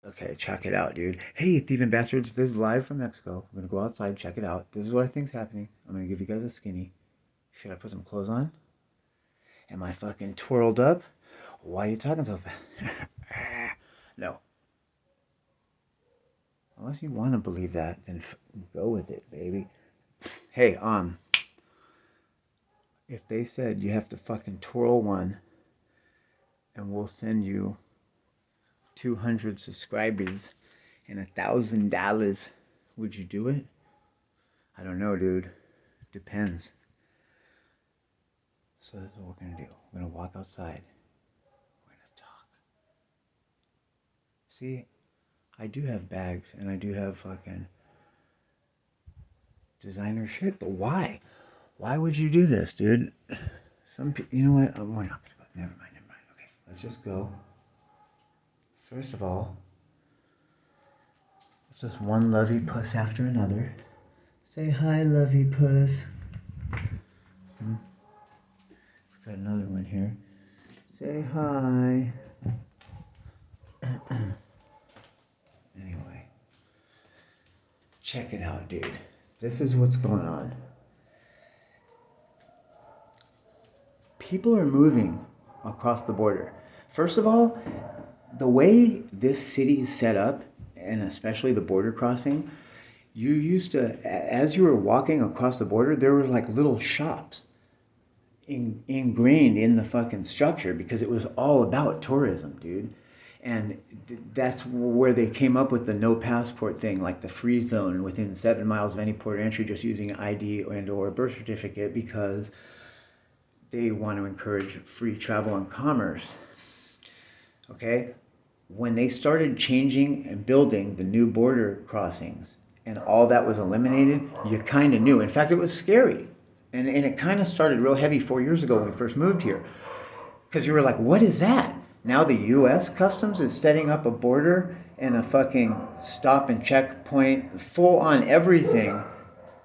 Okay, check it out, dude. Hey, thieving bastards, this is live from Mexico. I'm gonna go outside, check it out. This is what I think's happening. I'm gonna give you guys a skinny. Should I put some clothes on? Am I fucking twirled up? Why are you talking so fast? No. Unless you want to believe that, then go with it, baby. Hey, if they said you have to fucking twirl one and we'll send you 200 subscribers and $1,000, would you do it? I don't know, dude. Depends. So that's what we're gonna do. We're gonna walk outside. We're gonna talk. See, I do have bags and I do have fucking designer shit, but why? Why would you do this, dude? Some people, you know what? We're not gonna go. Never mind, never mind. Okay, let's just go. First of all, it's just one lovey puss after another. Say hi, lovey puss. We've got another one here. Say hi. Anyway, check it out, dude. This is what's going on. People are moving across the border. First of all, the way this city is set up, and especially the border crossing, you used to, as you were walking across the border, there were like little shops ingrained in the fucking structure because it was all about tourism, dude. And that's where they came up with the no passport thing, like the free zone within 7 miles of any port of entry, just using ID and or birth certificate because they want to encourage free travel and commerce. Okay? When they started changing and building the new border crossings and all that was eliminated, you kind of knew. In fact, it was scary. And it kind of started real heavy 4 years ago when we first moved here. Because you were like, what is that? Now the U.S. Customs is setting up a border and a fucking stop and checkpoint, full on everything,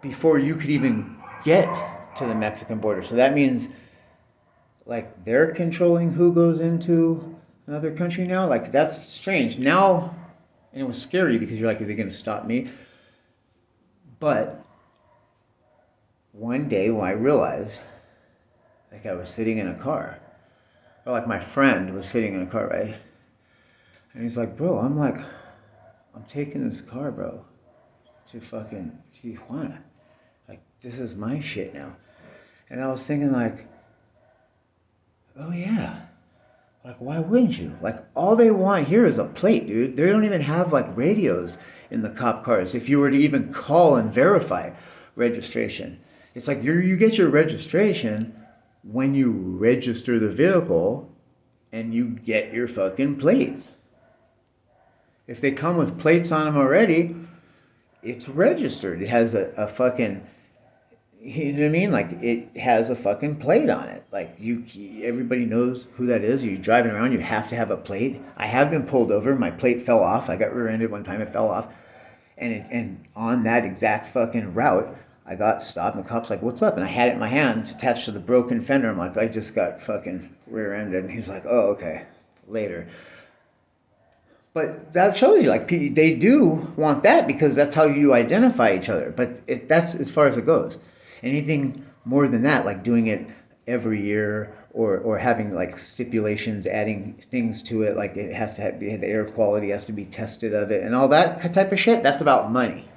before you could even get to the Mexican border. So that means, like, they're controlling who goes into another country now? Like, that's strange. Now, and it was scary because you're like, are they going to stop me? But one day when I realized, like, I was sitting in a car, or like my friend was sitting in a car, right? And he's like, bro, I'm taking this car, bro, to fucking Tijuana. Like, this is my shit now. And I was thinking, like, oh yeah. Like, why wouldn't you? Like, all they want here is a plate, dude. They don't even have, like, radios in the cop cars. If you were to even call and verify registration, it's like you get your registration when you register the vehicle and you get your fucking plates. If they come with plates on them already, it's registered. It has a fucking, you know what I mean? Like, it has a fucking plate on it. Like, everybody knows who that is. You're driving around, you have to have a plate. I have been pulled over. My plate fell off. I got rear-ended one time. It fell off. And on that exact fucking route, I got stopped, and the cop's like, what's up? And I had it in my hand attached to the broken fender. I'm like, I just got fucking rear-ended. And he's like, oh, okay, later. But that shows you, like, they do want that because that's how you identify each other. But that's as far as it goes. Anything more than that, like doing it every year or having like stipulations, adding things to it, like it has to have, the air quality has to be tested of it and all that type of shit, that's about money,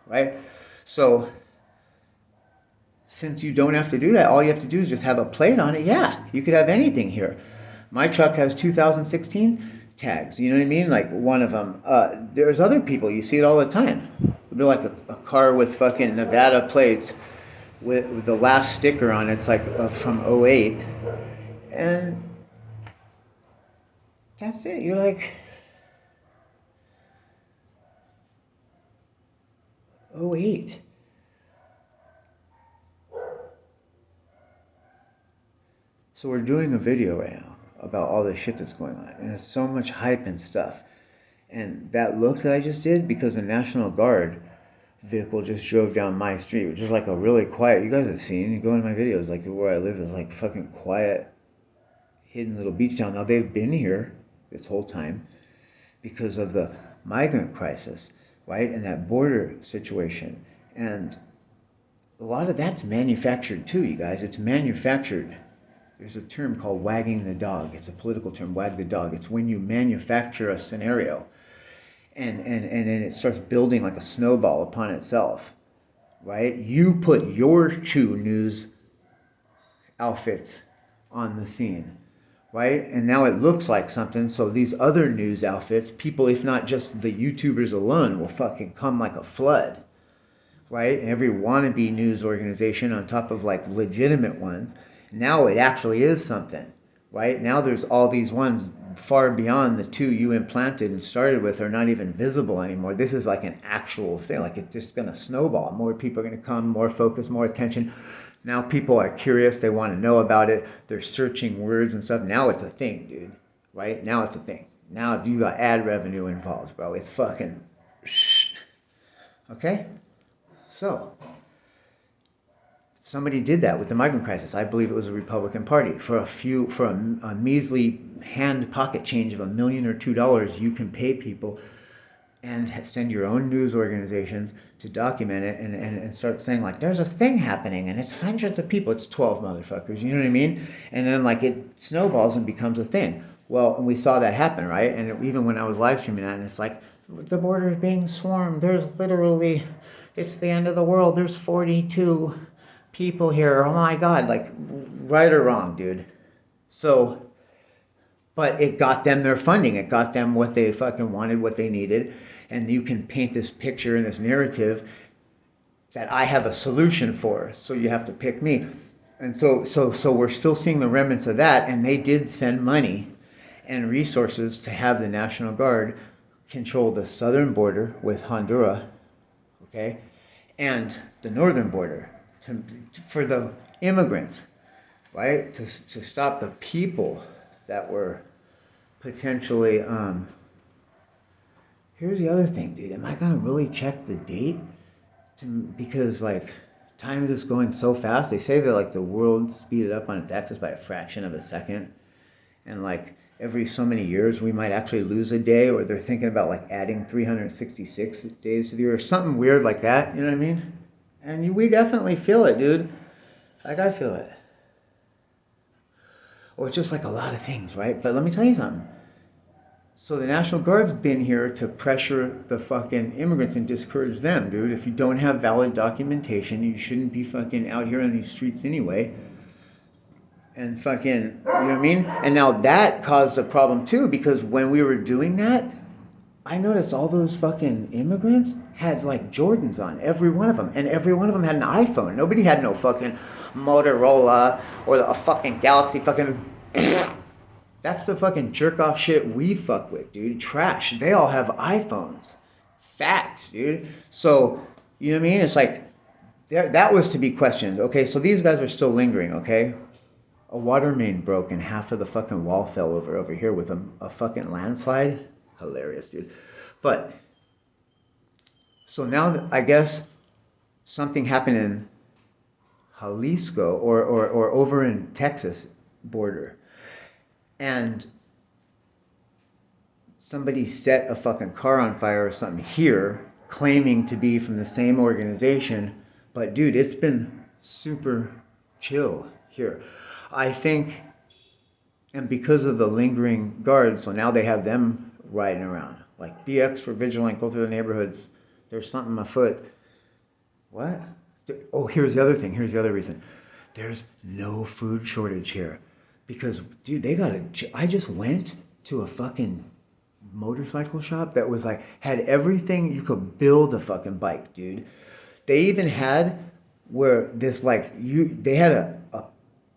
right? So since you don't have to do that, all you have to do is just have a plate on it. Yeah, you could have anything here. My truck has 2016 tags. You know what I mean? Like one of them. There's other people. You see it all the time. It'll be like a car with fucking Nevada plates with the last sticker on it. It's like from '08. And that's it. You're like, '08. So we're doing a video right now about all the shit that's going on. And there's so much hype and stuff. And that look that I just did, because the National Guard vehicle just drove down my street, which is like a really quiet, you guys have seen, you go into my videos, like where I live is like fucking quiet, hidden little beach town. Now they've been here this whole time because of the migrant crisis, right? And that border situation. And a lot of that's manufactured too, you guys. It's manufactured. There's a term called wagging the dog. It's a political term, wag the dog. It's when you manufacture a scenario and then it starts building like a snowball upon itself, right? You put your two news outfits on the scene, right? And now it looks like something. So these other news outfits, people, if not just the YouTubers alone, will fucking come like a flood, right? And every wannabe news organization on top of like legitimate ones. Now it actually is something, right? Now there's all these ones far beyond the two you implanted and started with are not even visible anymore. This is like an actual thing. Like it's just going to snowball. More people are going to come, more focus, more attention. Now people are curious. They want to know about it. They're searching words and stuff. Now it's a thing, dude, right? Now it's a thing. Now you got ad revenue involved, bro. It's fucking... Okay? So... somebody did that with the migrant crisis. I believe it was the Republican Party. For a measly hand pocket change of $1 million or $2 million, you can pay people and send your own news organizations to document it and start saying like, there's a thing happening and it's hundreds of people. It's 12 motherfuckers, you know what I mean? And then like it snowballs and becomes a thing. Well, and we saw that happen, right? And even when I was live streaming that, and it's like, the border is being swarmed. There's literally, it's the end of the world. There's 42 people here. Oh my God, like right or wrong, dude. So, but it got them their funding. It got them what they fucking wanted, what they needed. And you can paint this picture and this narrative that I have a solution for. So you have to pick me. And so we're still seeing the remnants of that. And they did send money and resources to have the National Guard control the southern border with Honduras, okay, and the northern border for the immigrants, right, to stop the people that were potentially, here's the other thing, dude, am I going to really check the date? Because, like, time is just going so fast. They say that, like, the world speeded up on its axis by a fraction of a second, and, like, every so many years we might actually lose a day, or they're thinking about, like, adding 366 days to the year, or something weird like that, you know what I mean? And we definitely feel it, dude. Like, I feel it. Or just like a lot of things, right? But let me tell you something. So the National Guard's been here to pressure the fucking immigrants and discourage them, dude. If you don't have valid documentation, you shouldn't be fucking out here on these streets anyway. And fucking, you know what I mean? And now that caused a problem too, because when we were doing that, I noticed all those fucking immigrants had like Jordans on, every one of them. And every one of them had an iPhone. Nobody had no fucking Motorola or a fucking Galaxy fucking... That's the fucking jerk off shit we fuck with, dude. Trash. They all have iPhones. Facts, dude. So, you know what I mean? It's like, that was to be questioned. Okay, so these guys are still lingering, okay? A water main broke and half of the fucking wall fell over here with a fucking landslide. Hilarious, dude. But, so now I guess something happened in Jalisco or over in Texas border. And somebody set a fucking car on fire or something here, claiming to be from the same organization. But dude, it's been super chill here. I think, and because of the lingering guards, so now they have them riding around. Like, be extra vigilant, go through the neighborhoods. There's something afoot. What? Oh, here's the other thing. Here's the other reason. There's no food shortage here. Because, dude, I just went to a fucking motorcycle shop that was like, had everything you could build a fucking bike, dude. They even had where this, like, they had a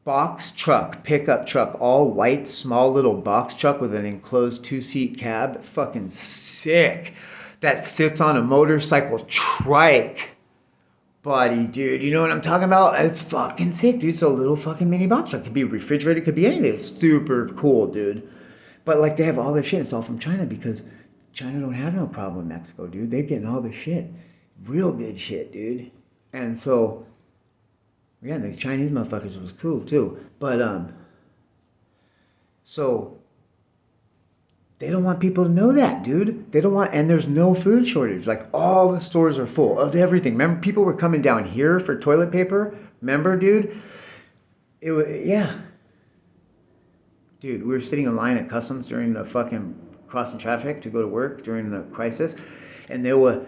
box truck, pickup truck, all white, small little box truck with an enclosed 2-seat cab. Fucking sick. That sits on a motorcycle trike body, dude. You know what I'm talking about? It's fucking sick, dude. It's a little fucking mini box truck. It could be refrigerated, it could be anything. It's super cool, dude. But, like, they have all this shit. It's all from China because China don't have no problem with Mexico, dude. They're getting all this shit. Real good shit, dude. And so, yeah, the Chinese motherfuckers was cool too. But, so, They don't want people to know that, dude. They don't want, and there's no food shortage. Like all the stores are full of everything. Remember, people were coming down here for toilet paper. Remember, dude? It was, yeah, dude. We were sitting in line at customs during the fucking crossing traffic to go to work during the crisis, and there were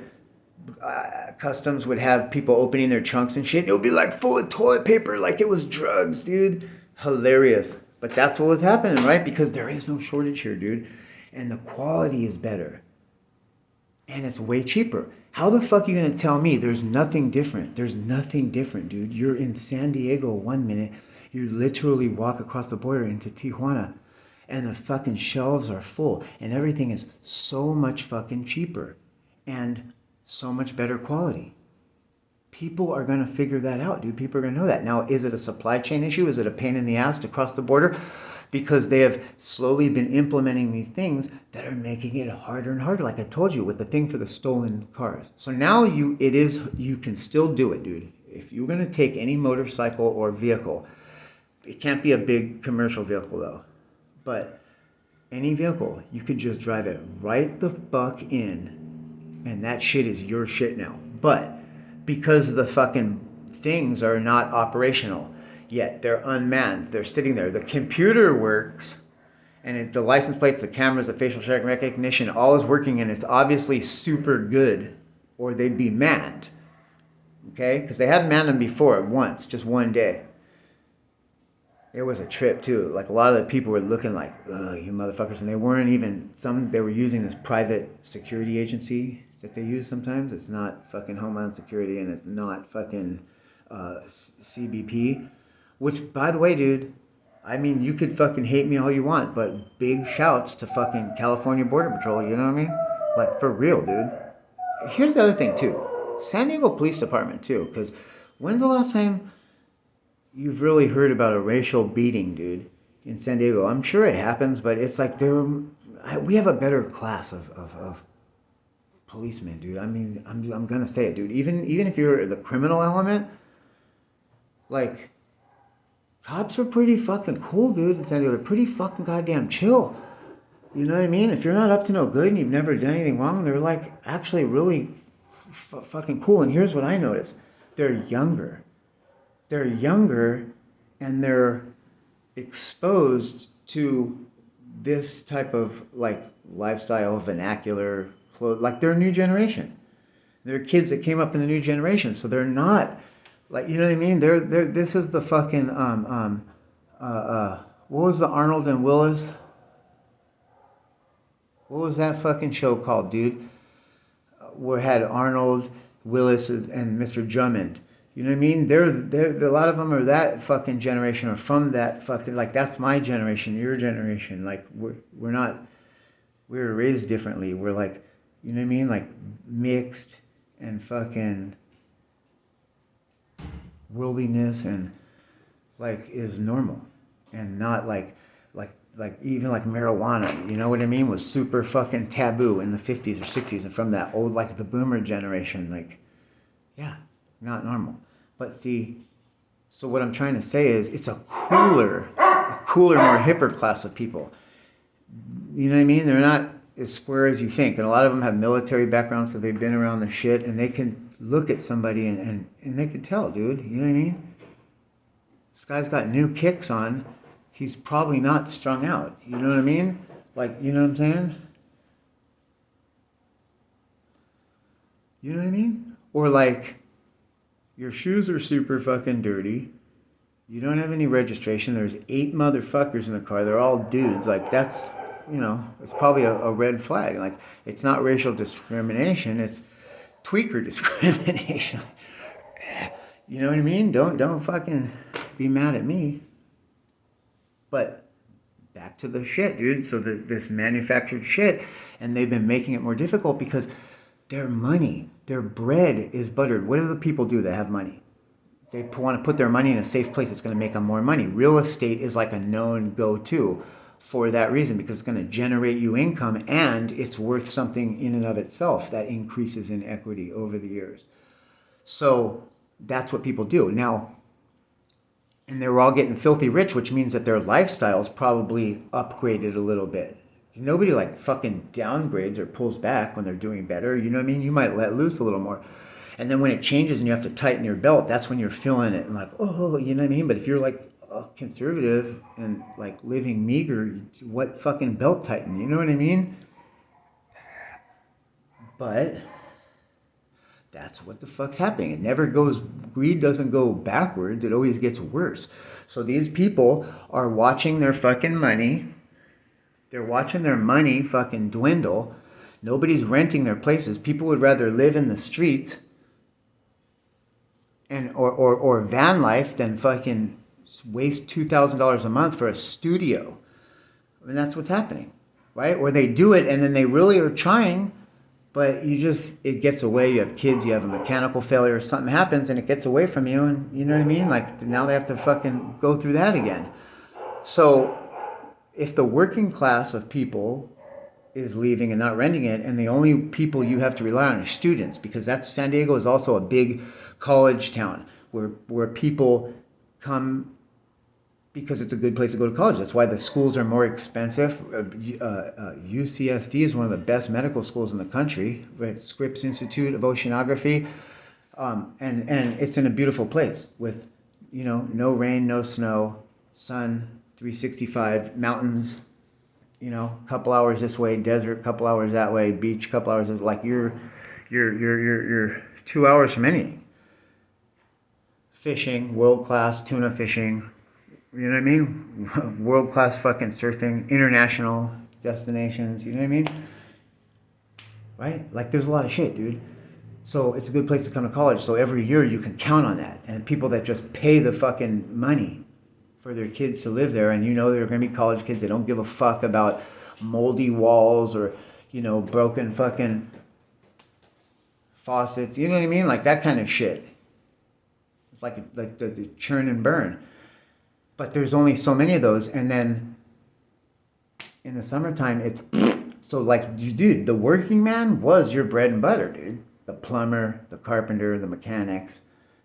customs would have people opening their trunks and shit. It would be like full of toilet paper, like it was drugs, dude. Hilarious. But that's what was happening, right? Because there is no shortage here, dude. And the quality is better. And it's way cheaper. How the fuck are you going to tell me there's nothing different? There's nothing different, dude. You're in San Diego one minute. You literally walk across the border into Tijuana. And the fucking shelves are full. And everything is so much fucking cheaper. And so much better quality. People are going to figure that out, dude. People are going to know that. Now, is it a supply chain issue? Is it a pain in the ass to cross the border? Because they have slowly been implementing these things that are making it harder and harder, like I told you, with the thing for the stolen cars. So now you can still do it, dude. If you're going to take any motorcycle or vehicle, it can't be a big commercial vehicle, though. But any vehicle, you could just drive it right the fuck in, and that shit is your shit now. But because the fucking things are not operational yet, they're unmanned, they're sitting there, the computer works, and the license plates, the cameras, the facial recognition, all is working, and it's obviously super good, or they'd be manned. Okay, because they had manned them before once, just one day. It was a trip too. Like a lot of the people were looking like, ugh, you motherfuckers, and they weren't even, they were using this private security agency that they use sometimes. It's not fucking Homeland Security, and it's not fucking CBP. Which, by the way, dude, I mean, you could fucking hate me all you want, but big shouts to fucking California Border Patrol, you know what I mean? Like, for real, dude. Here's the other thing, too. San Diego Police Department, too, because when's the last time you've really heard about a racial beating, dude, in San Diego? I'm sure it happens, but it's like we have a better class of policemen, dude. I mean, I'm gonna say it, dude. Even if you're the criminal element, like, cops are pretty fucking cool, dude, in San Diego. They're pretty fucking goddamn chill. You know what I mean? If you're not up to no good and you've never done anything wrong, they're like actually really fucking cool. And here's what I noticed. They're younger. They're younger, and they're exposed to this type of like lifestyle, vernacular, like they're a new generation. They're kids that came up in the new generation, so they're not like, you know what I mean? They're this is the fucking what was the Arnold and Willis? What was that fucking show called, dude? Where had Arnold, Willis, and Mr. Drummond. You know what I mean? They're a lot of them are that fucking generation, or from that fucking, like, that's my generation, your generation. Like, we were raised differently. We're like, you know what I mean? Like, mixed and fucking worldliness, and like is normal, and not like even like marijuana, you know what I mean, was super fucking taboo in the 50s or 60s, and from that old, like the boomer generation, like, yeah, not normal. But see, so what I'm trying to say is it's a cooler, more hipper class of people. You know what I mean? They're not as square as you think, and a lot of them have military backgrounds, so they've been around the shit, and they can look at somebody and they can tell, dude, you know what I mean? This guy's got new kicks on. He's probably not strung out. You know what I mean? Like, you know what I'm saying? You know what I mean? Or like, your shoes are super fucking dirty. You don't have any registration. There's 8 motherfuckers in the car. They're all dudes. Like, that's, you know, it's probably a red flag. Like, it's not racial discrimination. It's tweaker discrimination. You know what I mean? Don't fucking be mad at me. But back to the shit, dude. So this manufactured shit, and they've been making it more difficult because their money, their bread is buttered. What do the people do that have money? They want to put their money in a safe place. It's going to make them more money. Real estate is like a known go-to for that reason, because it's going to generate you income, and it's worth something in and of itself that increases in equity over the years. So that's what people do. Now, and they were all getting filthy rich, which means that their lifestyles probably upgraded a little bit. Nobody like fucking downgrades or pulls back when they're doing better. You know what I mean? You might let loose a little more. And then when it changes and you have to tighten your belt, that's when you're feeling it and like, oh, you know what I mean? But if you're like conservative and like living meager, what fucking belt tighten? You know what I mean? But that's what the fuck's happening. It never goes, greed doesn't go backwards. It always gets worse. So these people are watching their fucking money. They're watching their money fucking dwindle. Nobody's renting their places. People would rather live in the streets and or van life than fucking waste $2,000 a month for a studio. I mean, that's what's happening, right? Or they do it and then they really are trying, but it gets away. You have kids, you have a mechanical failure, something happens and it gets away from you, and you know what I mean? Like now they have to fucking go through that again. So if the working class of people is leaving and not renting it, and the only people you have to rely on are students, because San Diego is also a big college town where people come because it's a good place to go to college. That's why the schools are more expensive. UCSD is one of the best medical schools in the country, right? Scripps Institute of Oceanography, and it's in a beautiful place with, you know, no rain, no snow, sun, 365, mountains, you know, a couple hours this way, desert, couple hours that way, beach, couple hours, like you're 2 hours from anything. Fishing, world-class tuna fishing, you know what I mean? World-class fucking surfing, international destinations, you know what I mean? Right? Like there's a lot of shit, dude. So it's a good place to come to college. So every year you can count on that. And people that just pay the fucking money for their kids to live there, and you know they're going to be college kids. They don't give a fuck about moldy walls or, you know, broken fucking faucets. You know what I mean? Like that kind of shit. It's like the churn and burn. But there's only so many of those, and then in the summertime, it's so like, dude, the working man was your bread and butter, dude. The plumber, the carpenter, the mechanics,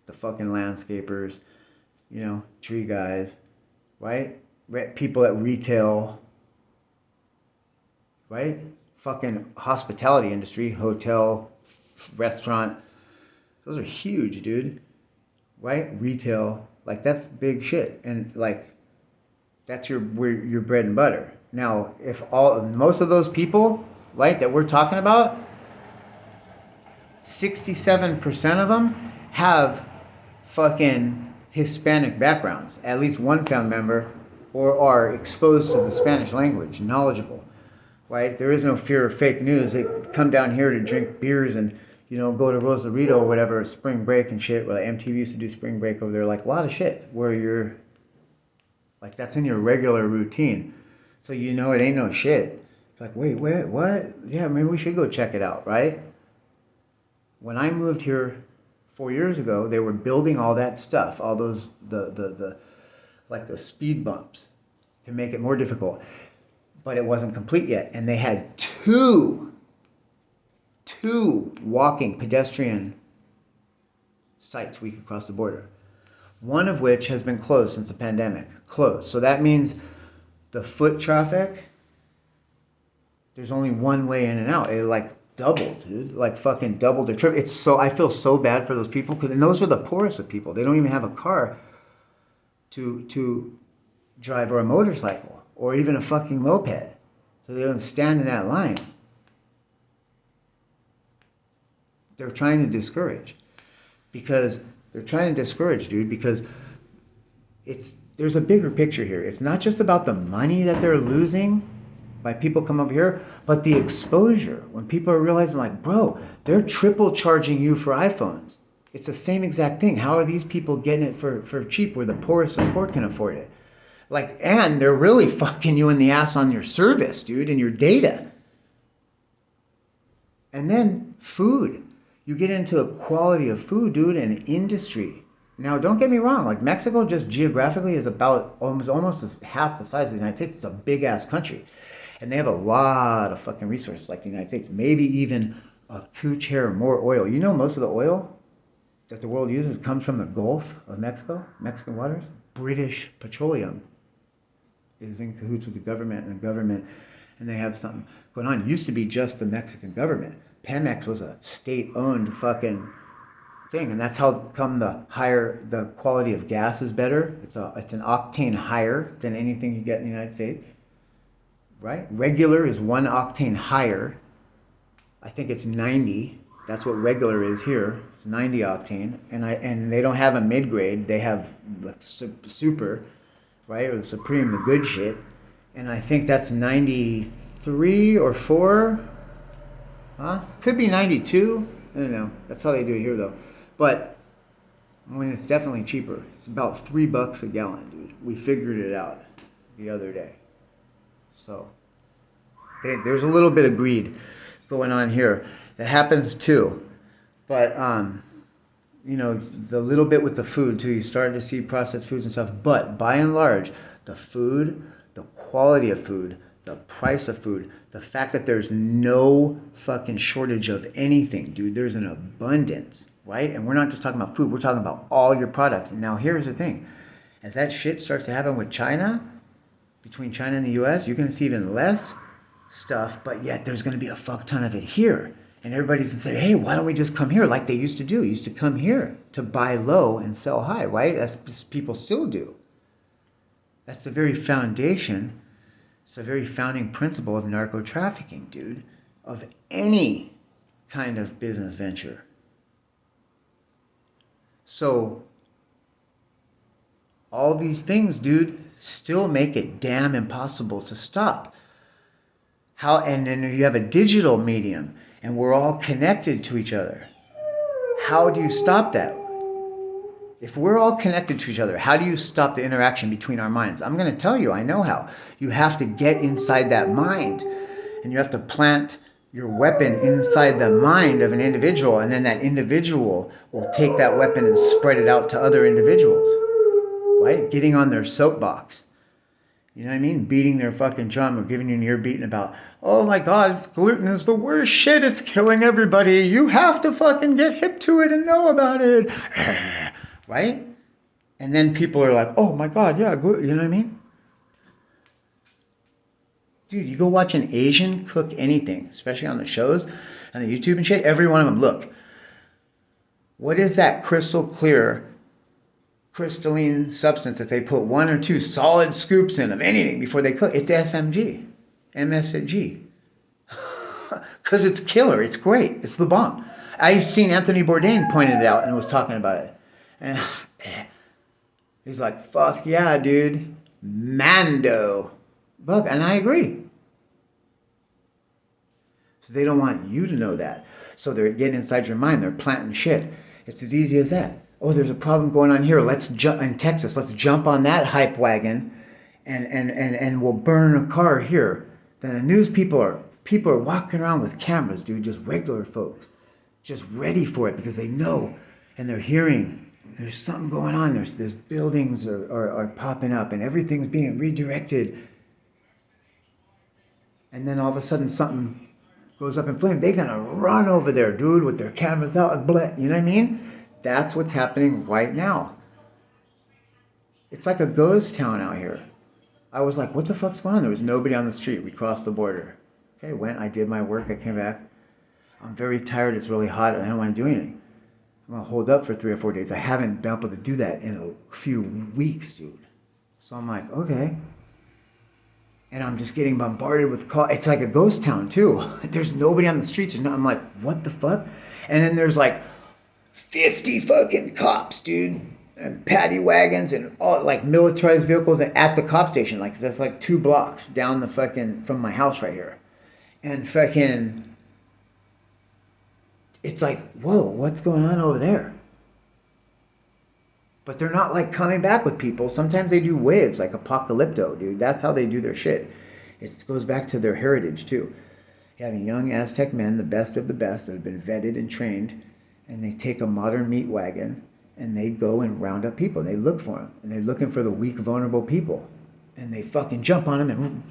the fucking landscapers, you know, tree guys, right? People at retail, right? Fucking hospitality industry, hotel, restaurant. Those are huge, dude. Right? Retail, like that's big shit. And like, that's your bread and butter. Now, if most of those people, right, that we're talking about, 67% of them have fucking Hispanic backgrounds, at least one family member, or are exposed to the Spanish language, knowledgeable, right? There is no fear of fake news. They come down here to drink beers and, you know, go to Rosarito or whatever, spring break and shit, where like MTV used to do spring break over there, like a lot of shit, where you're, like that's in your regular routine. So you know it ain't no shit. Like, wait, what? Yeah, maybe we should go check it out, right? When I moved here 4 years ago, they were building all that stuff, all those, the like the speed bumps to make it more difficult. But it wasn't complete yet. And they had two walking pedestrian sites we could cross the border. One of which has been closed since the pandemic. Closed. So that means the foot traffic, there's only one way in and out. It like doubled, dude. Like fucking doubled or tripled. I feel so bad for those people, and those are the poorest of people. They don't even have a car to drive, or a motorcycle, or even a fucking moped. So they don't stand in that line. They're trying to discourage. Because there's a bigger picture here. It's not just about the money that they're losing by people come over here, but the exposure. When people are realizing like, bro, they're triple charging you for iPhones. It's the same exact thing. How are these people getting it for cheap where the poorest of poor can afford it? Like, and they're really fucking you in the ass on your service, dude, and your data. And then food. You get into the quality of food, dude, and industry. Now, don't get me wrong. Like, Mexico just geographically is about almost half the size of the United States. It's a big-ass country. And they have a lot of fucking resources like the United States. Maybe even a cooch hair more oil. You know most of the oil that the world uses comes from the Gulf of Mexico, Mexican waters. British Petroleum is in cahoots with the government, and and they have something going on. It used to be just the Mexican government. Pemex was a state-owned fucking thing, and that's how come the quality of gas is better. It's an octane higher than anything you get in the United States, right? Regular is 1 octane higher. I think it's 90. That's what regular is here. It's 90 octane, and they don't have a mid grade. They have the super, right, or the supreme, the good shit. And I think that's 93 or 4. Huh? Could be 92. I don't know. That's how they do it here, though. But I mean, it's definitely cheaper. It's about $3 a gallon, dude. We figured it out the other day. So there's a little bit of greed going on here. That happens too. But you know, it's the little bit with the food too. You start to see processed foods and stuff. But by and large, the food, the quality of food, the price of food, the fact that there's no fucking shortage of anything, dude. There's an abundance, right? And we're not just talking about food. We're talking about all your products. And now here's the thing. As that shit starts to happen with China, between China and the US, you're going to see even less stuff, but yet there's going to be a fuck ton of it here. And everybody's going to say, hey, why don't we just come here like they used to do? Used to come here to buy low and sell high, right? That's what people still do. That's the very foundation. It's the very founding principle of narcotrafficking, dude, of any kind of business venture. So all these things, dude, still make it damn impossible to stop. And then you have a digital medium, and we're all connected to each other. How do you stop that? If we're all connected to each other, how do you stop the interaction between our minds? I'm going to tell you, I know how. You have to get inside that mind, and you have to plant your weapon inside the mind of an individual, and then that individual will take that weapon and spread it out to other individuals, right? Getting on their soapbox. You know what I mean? Beating their fucking drum or giving you an ear beating about, oh my God, gluten is the worst shit. It's killing everybody. You have to fucking get hip to it and know about it. Right? And then people are like, oh my God, yeah, good. You know what I mean? Dude, you go watch an Asian cook anything, especially on the shows, on the YouTube and shit, every one of them, look. What is that crystal clear, crystalline substance that they put 1 or 2 solid scoops in of anything before they cook? It's SMG, MSG. Because it's killer, it's great, it's the bomb. I've seen Anthony Bourdain pointed it out and was talking about it. And he's like, fuck yeah, dude. Mando. Look, and I agree. So they don't want you to know that. So they're getting inside your mind. They're planting shit. It's as easy as that. Oh, there's a problem going on here. Let's jump in Texas. Let's jump on that hype wagon and we'll burn a car here. Then the news people are walking around with cameras, dude, just regular folks. Just ready for it because they know and they're hearing. There's something going on. There's buildings are popping up and everything's being redirected. And then all of a sudden something goes up in flames. They're going to run over there, dude, with their cameras out. You know what I mean? That's what's happening right now. It's like a ghost town out here. I was like, what the fuck's going on? There was nobody on the street. We crossed the border. Okay, I did my work. I came back. I'm very tired. It's really hot. I don't want to do anything. I'm going to hold up for 3 or 4 days. I haven't been able to do that in a few weeks, dude. So I'm like, okay. And I'm just getting bombarded with calls. It's like a ghost town, too. There's nobody on the streets. I'm like, what the fuck? And then there's like 50 fucking cops, dude. And paddy wagons and all like militarized vehicles at the cop station. Like, that's like 2 blocks down the fucking, from my house right here. And fucking, it's like, whoa, what's going on over there? But they're not like coming back with people. Sometimes they do waves, like Apocalypto, dude. That's how they do their shit. It goes back to their heritage, too. Having young Aztec men, the best of the best, that have been vetted and trained, and they take a modern meat wagon, and they go and round up people. They look for them, and they're looking for the weak, vulnerable people. And they fucking jump on them and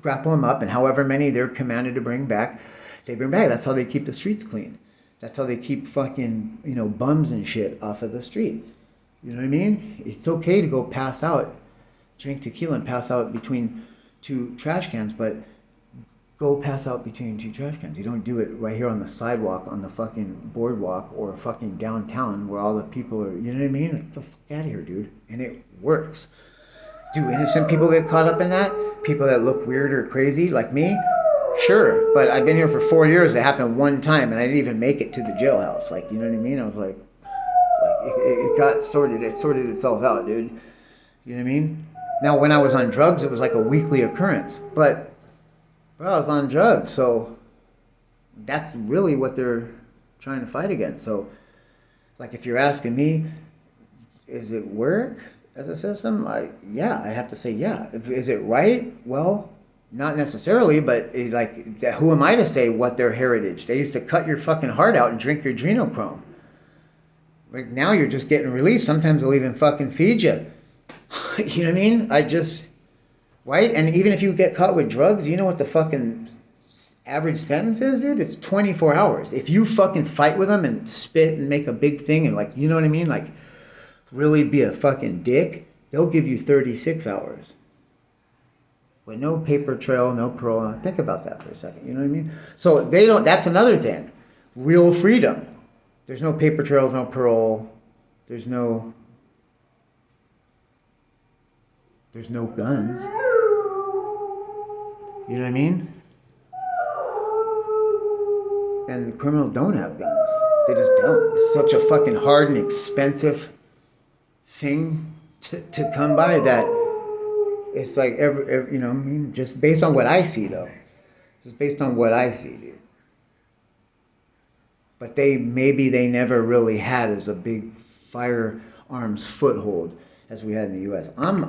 grapple them up, and however many they're commanded to bring back, they bring back. That's how they keep the streets clean. That's how they keep fucking, bums and shit off of the street. You know what I mean? It's okay to go pass out, drink tequila and pass out between 2 trash cans, but go pass out between two trash cans. You don't do it right here on the sidewalk, on the fucking boardwalk, or fucking downtown where all the people are, you know what I mean? Like, get the fuck out of here, dude. And it works. Do innocent people get caught up in that? People that look weird or crazy like me? Sure, but I've been here for 4 years. It happened one time, and I didn't even make it to the jailhouse. Like, you know what I mean? I was like it got sorted. It sorted itself out, dude. You know what I mean? Now, when I was on drugs, it was like a weekly occurrence. But, bro, I was on drugs, so that's really what they're trying to fight against. So, like, if you're asking me, is it work as a system? Yeah, I have to say yeah. Is it right? Well, not necessarily, but who am I to say what their heritage? They used to cut your fucking heart out and drink your adrenochrome. Right now you're just getting released. Sometimes they'll even fucking feed you. You know what I mean? Right? And even if you get caught with drugs, you know what the fucking average sentence is, dude? It's 24 hours. If you fucking fight with them and spit and make a big thing and you know what I mean? Like, really be a fucking dick, they'll give you 36 hours. With no paper trail, no parole. Think about that for a second. You know what I mean? So that's another thing. Real freedom. There's no paper trails, no parole. There's no guns. You know what I mean? And criminals don't have guns. They just don't. It's such a fucking hard and expensive thing to come by that it's like every you know, I mean, just based on what I see though. Just based on what I see, dude. But they never really had as a big firearms foothold as we had in the US. I'm